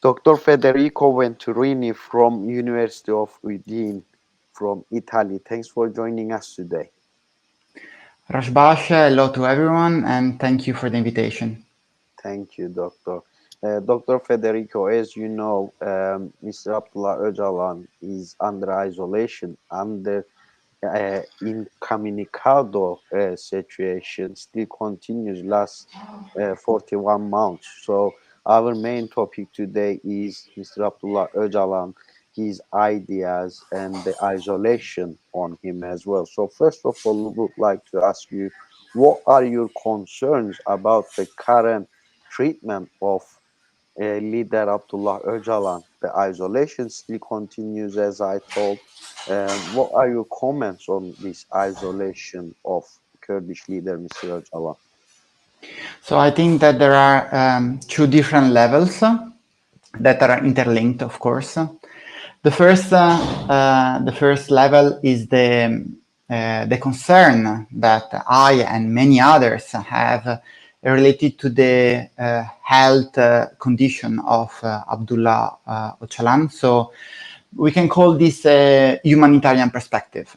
Dr. Federico Venturini from University of Udine from Italy. Thanks for joining us today. Rashbash, hello to everyone, and thank you for the invitation. Thank you, Doctor. Dr. Federico, as you know, Mr. Abdullah Ocalan is under isolation under incommunicado situation still continues last 41 months. So our main topic today is Mr. Abdullah Öcalan, his ideas and the isolation on him as well. So first of all, we would like to ask you, what are your concerns about the current treatment of leader Abdullah Öcalan? The isolation still continues, as I told. What are your comments on this isolation of Kurdish leader Mr. Öcalan? So I think that there are two different levels that are interlinked, of course. The first level is the concern that I and many others have related to the health condition of Abdullah Ocalan. So we can call this a humanitarian perspective.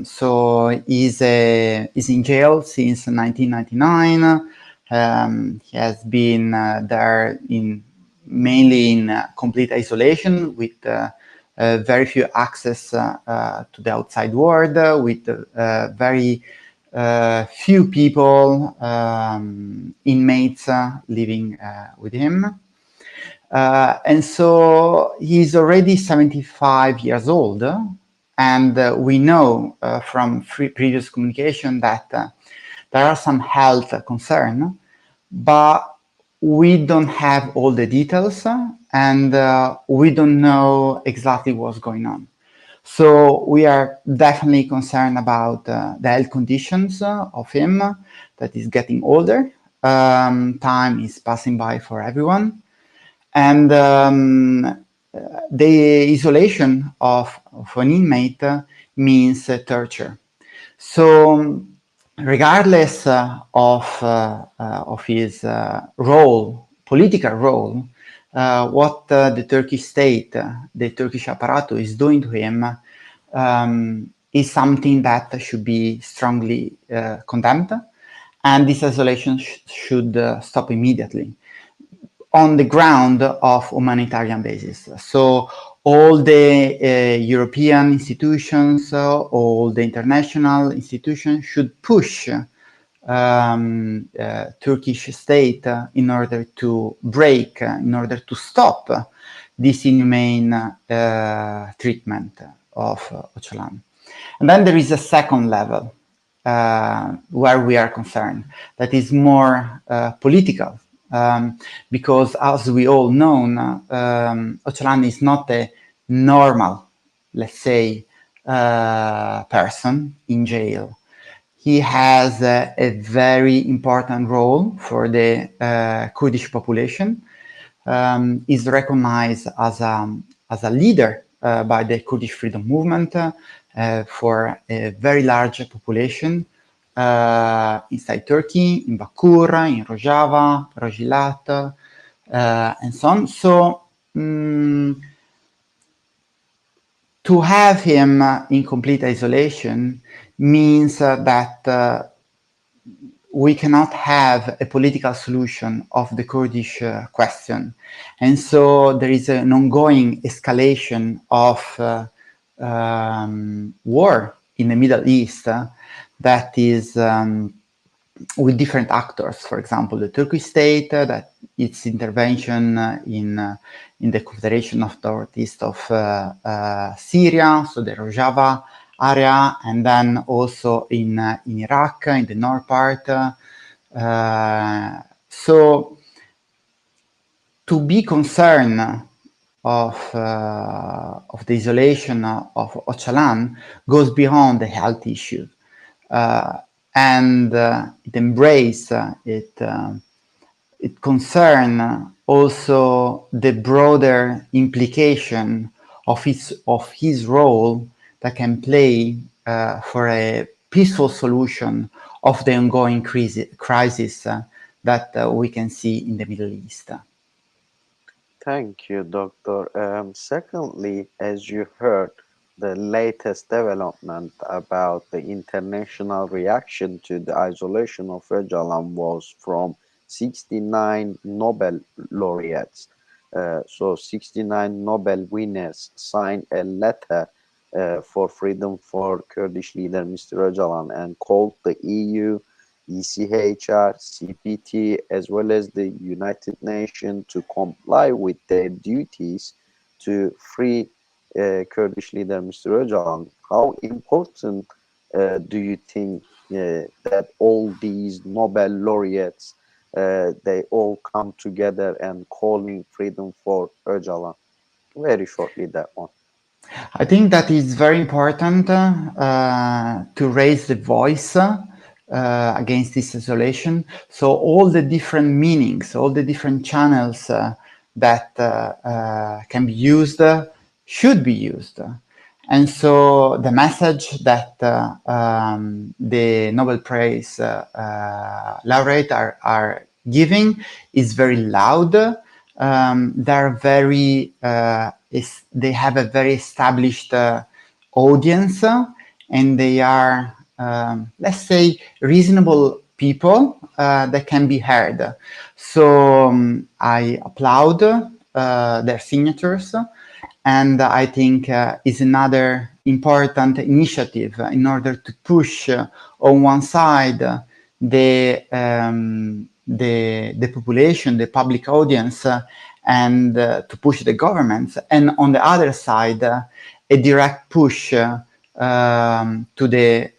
So he's in jail since 1999. He has been there mainly in complete isolation with very few access to the outside world, with very few people, inmates living with him. And so he's already 75 years old, and we know from previous communication that there are some health concerns, but we don't have all the details, and we don't know exactly what's going on. So we are definitely concerned about the health conditions of him, that is getting older. Time is passing by for everyone. And the isolation of an inmate means torture. So regardless of his role, political role, what the Turkish state, the Turkish apparatus is doing to him is something that should be strongly condemned, and this isolation should stop immediately on the ground of humanitarian basis. So all the European institutions, all the international institutions should push Turkish state in order to break, in order to stop this inhumane treatment of Öcalan. And then there is a second level where we are concerned, that is more political. Because as we all know, Öcalan is not a normal, let's say, person in jail. He has a very important role for the Kurdish population. Is recognized as a leader by the Kurdish freedom movement for a very large population inside Turkey, in Bakur, in Rojava, Rojilat, and so on. So to have him in complete isolation means that we cannot have a political solution of the Kurdish question. And so there is an ongoing escalation of war in the Middle East that is with different actors. For example, the Turkish state, that its intervention in the Confederation of Northeast of Syria, so the Rojava area, and then also in Iraq, in the north part. So to be concerned of the isolation of Öcalan goes beyond the health issue. And it embrace it concern also the broader implication of his role that can play for a peaceful solution of the ongoing crisis that we can see in the Middle East. Thank you, Doctor. Secondly, as you heard, the latest development about the international reaction to the isolation of Öcalan was from 69 Nobel laureates. So 69 Nobel winners signed a letter for freedom for Kurdish leader Mr. Öcalan and called the EU, ECHR, CPT, as well as the United Nations to comply with their duties to free Kurdish leader Mr. Öcalan. How important do you think that all these Nobel laureates they all come together and calling freedom for Öcalan? Very shortly, that one. I think that is very important to raise the voice against this isolation. So all the different meanings, all the different channels that can be used should be used. And so the message that the Nobel Prize laureate are giving is very loud. They're very they have a very established audience, and they are let's say reasonable people that can be heard. So I applaud their signatures, and I think is another important initiative in order to push on one side the population, the public audience, and to push the governments, and on the other side, a direct push to the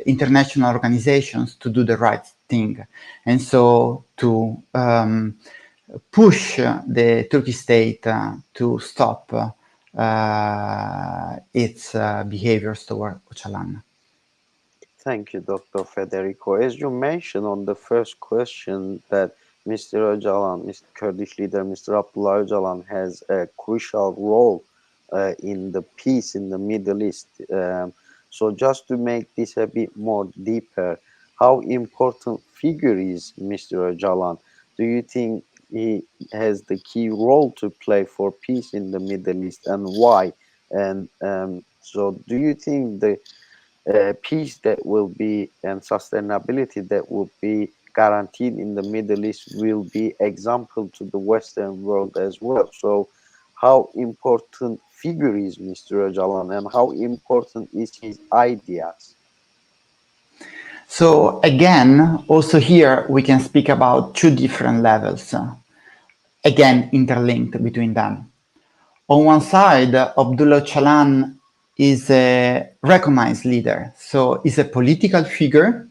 international organizations to do the right thing, and so to push the Turkish state to stop its behaviors toward Öcalan. Thank you, Dr. Federico. As you mentioned on the first question that Mr. Öcalan, Mr. Kurdish leader Mr. Abdullah Öcalan has a crucial role in the peace in the Middle East. So just to make this a bit more deeper, how important figure is Mr. Öcalan? Do you think he has the key role to play for peace in the Middle East, and why? And so do you think the peace that will be and sustainability that will be guaranteed in the Middle East will be example to the Western world as well? So how important figure is Mr. Öcalan, and how important is his ideas? So again, also here we can speak about two different levels, again interlinked between them. On one side, Abdullah Ocalan is a recognized leader, so is a political figure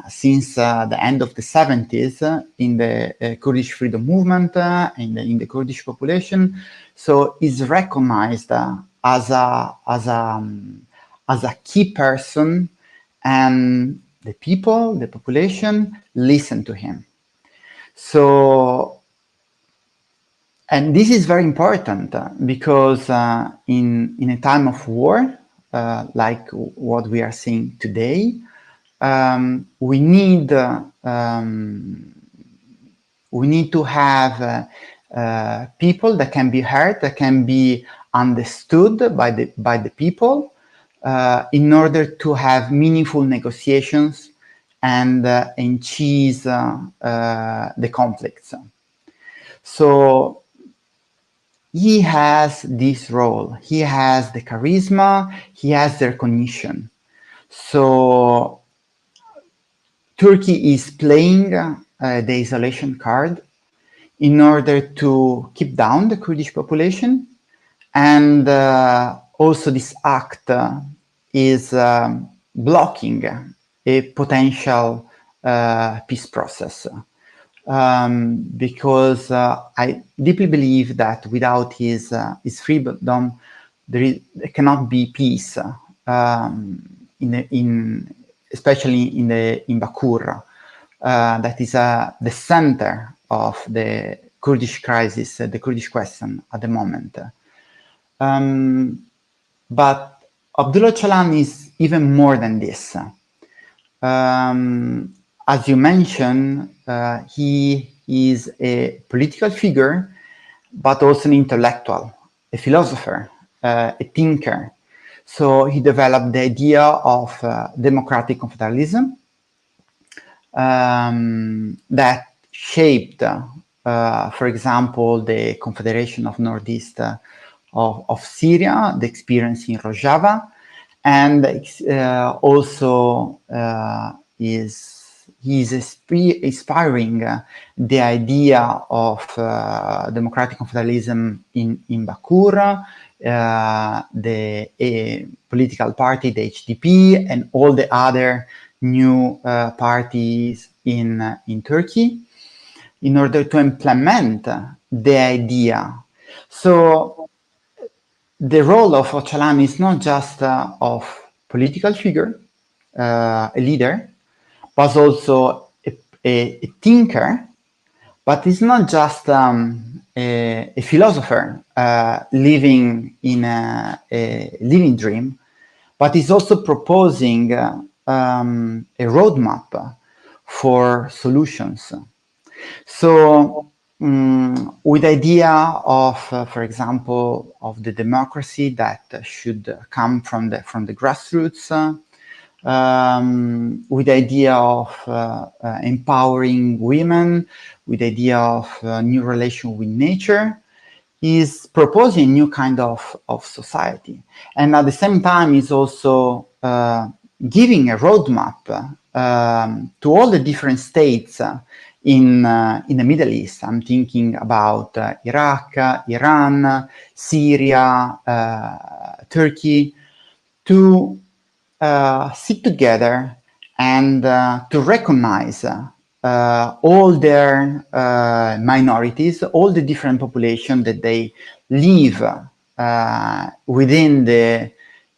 since the end of the 70s in the Kurdish freedom movement, in the Kurdish population. So is recognized as a key person, and the people, the population, listen to him. So, and this is very important because in a time of war, like what we are seeing today, we need to have people that can be heard, that can be understood by the people, in order to have meaningful negotiations and ease the conflicts. So he has this role. He has the charisma. He has the recognition. So Turkey is playing the isolation card in order to keep down the Kurdish population, and also this act is blocking a potential peace process, because I deeply believe that without his freedom, there cannot be peace, especially in Bakur, that is the center of the Kurdish crisis, the Kurdish question at the moment. But Abdullah Ocalan is even more than this. As you mentioned, he is a political figure, but also an intellectual, a philosopher, a thinker. So he developed the idea of democratic confederalism that shaped, for example, the Confederation of Northeast of Syria, the experience in Rojava, and also he's inspiring the idea of democratic confederalism in Bakur, the political party, the HDP, and all the other new parties in Turkey in order to implement the idea. So the role of Ocalan is not just of political figure, a leader, but also a thinker, but it's not just a philosopher living in a living dream, but is also proposing a roadmap for solutions. So with the idea of, for example, of the democracy that should come from the grassroots, with the idea of empowering women, with the idea of new relation with nature, is proposing a new kind of society. And at the same time is also giving a roadmap to all the different states in the Middle East. I'm thinking about Iraq, Iran, Syria, Turkey, to sit together and to recognize all their minorities, all the different populations that they live within the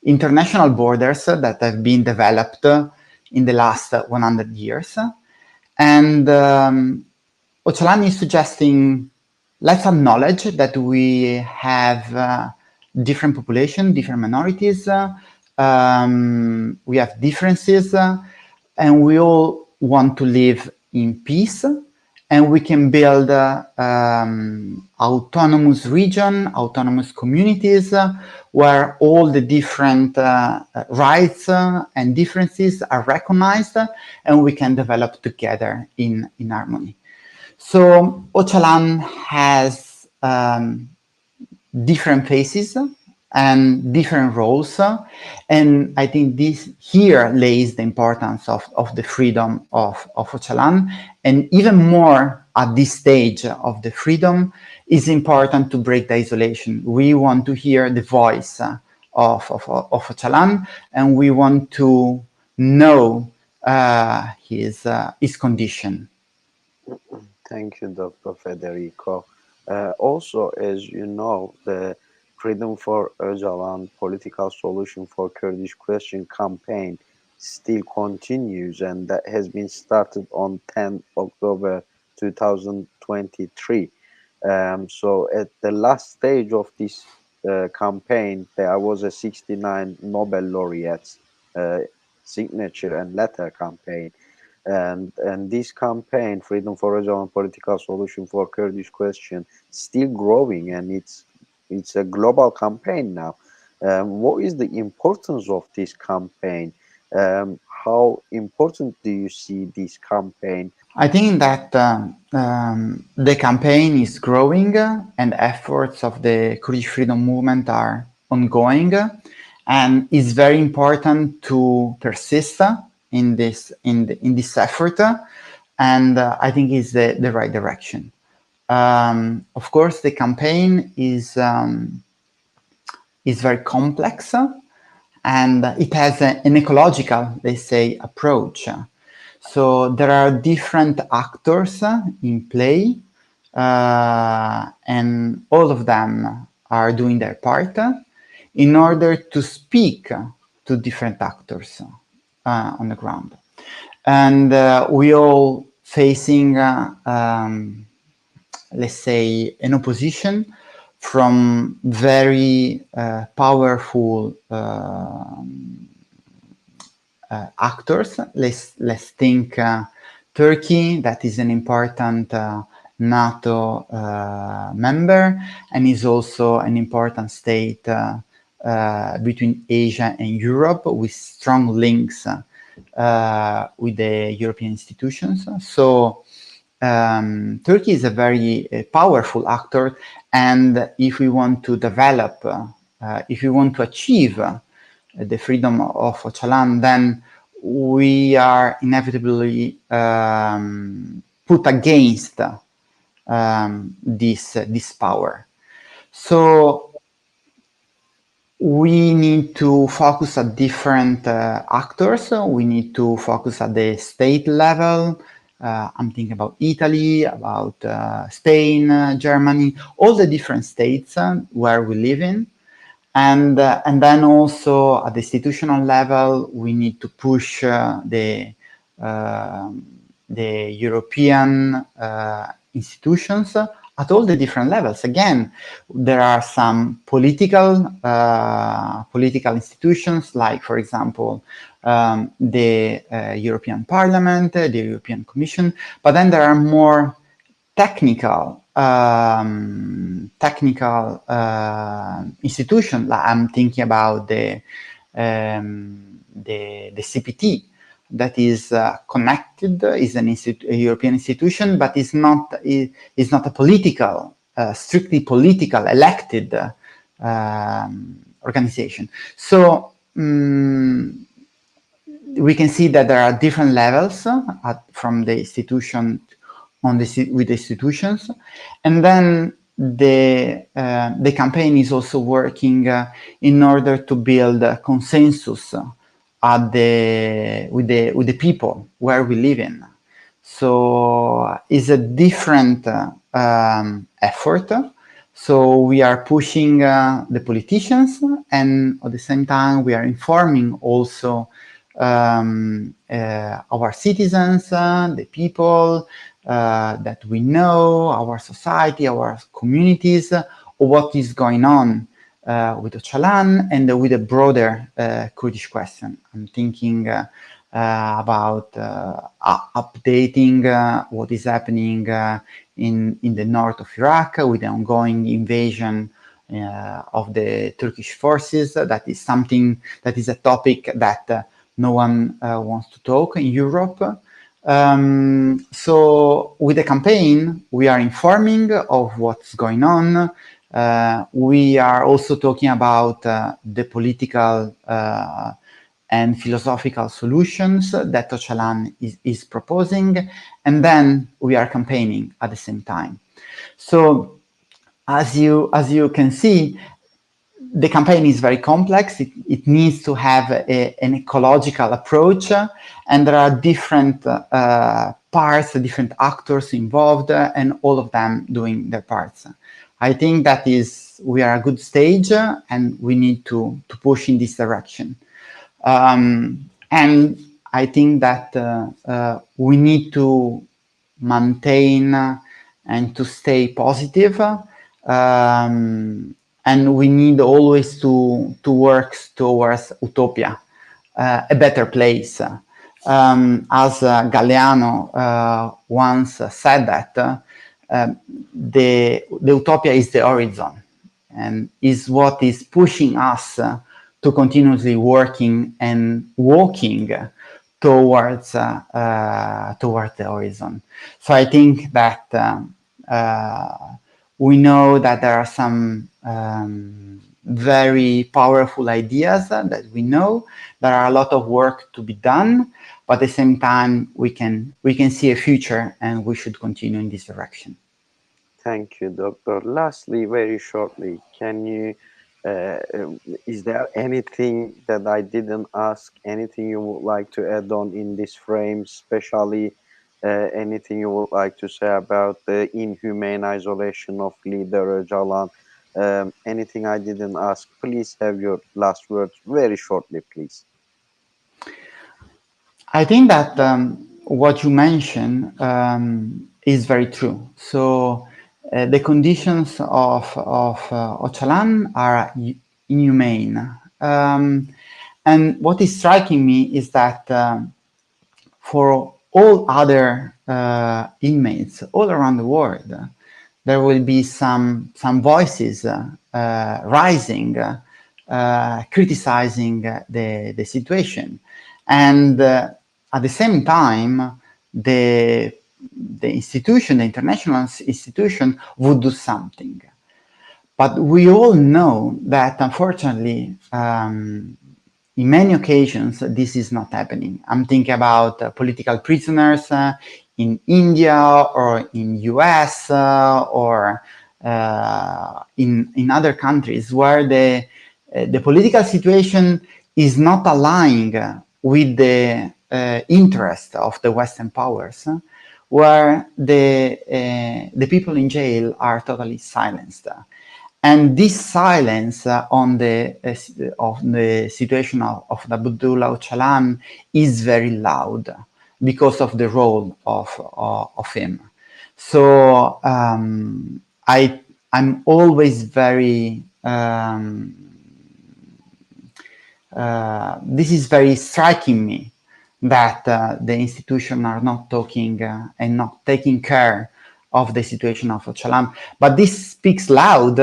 international borders that have been developed in the last 100 years. And Ocalan is suggesting, let's acknowledge that we have different populations, different minorities, we have differences, and we all want to live in peace, and we can build autonomous region, autonomous communities, where all the different rights and differences are recognized, and we can develop together in harmony. So Ocalan has different faces and different roles, and I think this here lays the importance of the freedom of Ocalan, and even more at this stage of the freedom is important to break the isolation. We want to hear the voice of Ocalan, and we want to know his condition. Thank you, Dr. Federico. Also, as you know, the Freedom for Öcalan Political Solution for Kurdish Question campaign still continues, and that has been started on 10 October 2023. So at the last stage of this campaign, there was a 69 Nobel laureates signature and letter campaign. And this campaign, Freedom for Öcalan Political Solution for Kurdish Question, still growing, and it's a global campaign now. What is the importance of this campaign? How important do you see this campaign? I think that the campaign is growing and efforts of the Kurdish freedom movement are ongoing, and it's very important to persist in this effort, and I think it's the right direction. Of course, the campaign is very complex, and it has an ecological, they say, approach. So there are different actors in play, and all of them are doing their part in order to speak to different actors on the ground. And we all facing, let's say, an opposition from very powerful actors. Let's think Turkey, that is an important NATO member, and is also an important state between Asia and Europe, with strong links with the European institutions. So Turkey is a very powerful actor, and if we want to develop, if we want to achieve the freedom of Ocalan, then we are inevitably put against this power. So we need to focus at different actors. We need to focus at the state level. I'm thinking about Italy, about Spain, Germany, all the different states where we live in. And then also at the institutional level, we need to push the European institutions at all the different levels. Again, there are some political institutions, like, for example, the European Parliament, the European Commission, but then there are more technical institution. I'm thinking about the CPT, that is connected, is a European institution, but is not a political, strictly political, elected organization. So we can see that there are different levels from the institution with the institutions, and then the campaign is also working in order to build a consensus with the people where we live in. So it's a different effort. So we are pushing the politicians, and at the same time we are informing also our citizens, the people that we know, our society, our communities, what is going on with Ocalan and with the broader Kurdish question. I'm thinking about updating what is happening in the north of Iraq with the ongoing invasion of the Turkish forces. That is something, that is a topic that no one wants to talk in Europe. So with the campaign, we are informing of what's going on. We are also talking about the political and philosophical solutions that Ocalan is proposing, and then we are campaigning at the same time. So as you can see, the campaign is very complex. It needs to have an ecological approach, and there are different parts, different actors involved, and all of them doing their parts. I think that we are a good stage, and we need to push in this direction. And I think that we need to maintain and to stay positive. And we need always to work towards utopia, a better place. As Galeano once said that the utopia is the horizon, and is what is pushing us to continuously working and walking towards the horizon. So I think that we know that there are some very powerful ideas that we know. There are a lot of work to be done, but at the same time we can see a future, and we should continue in this direction. Thank you, Doctor. Lastly, very shortly, can you, is there anything that I didn't ask, anything you would like to add on in this frame, especially anything you would like to say about the inhumane isolation of leader Öcalan? Anything I didn't ask, please have your last words very shortly, please. I think that what you mentioned is very true. So the conditions of Ocalan are inhumane. And what is striking me is that for all other inmates all around the world, there will be some voices rising, criticizing the situation, and at the same time, the institution, the international institution, would do something. But we all know that, unfortunately, in many occasions, this is not happening. I'm thinking about political prisoners in India or in US or in other countries where the political situation is not aligning with the interest of the Western powers, where the people in jail are totally silenced. And this silence on the situation of Abdullah Ocalan is very loud because of the role of him. So I'm always very this is very striking me that the institutions are not talking and not taking care of the situation of Ocalan. But this speaks loud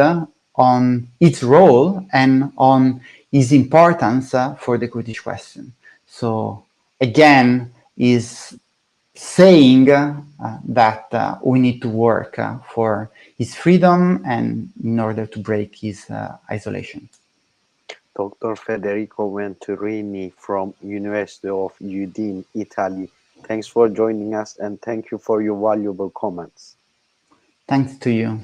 on its role and on its importance for the Kurdish question. So again, is saying that we need to work for his freedom and in order to break his isolation. Dr. Federico Venturini from University of Udine Italy. Thanks for joining us and thank you for your valuable comments. Thanks to you.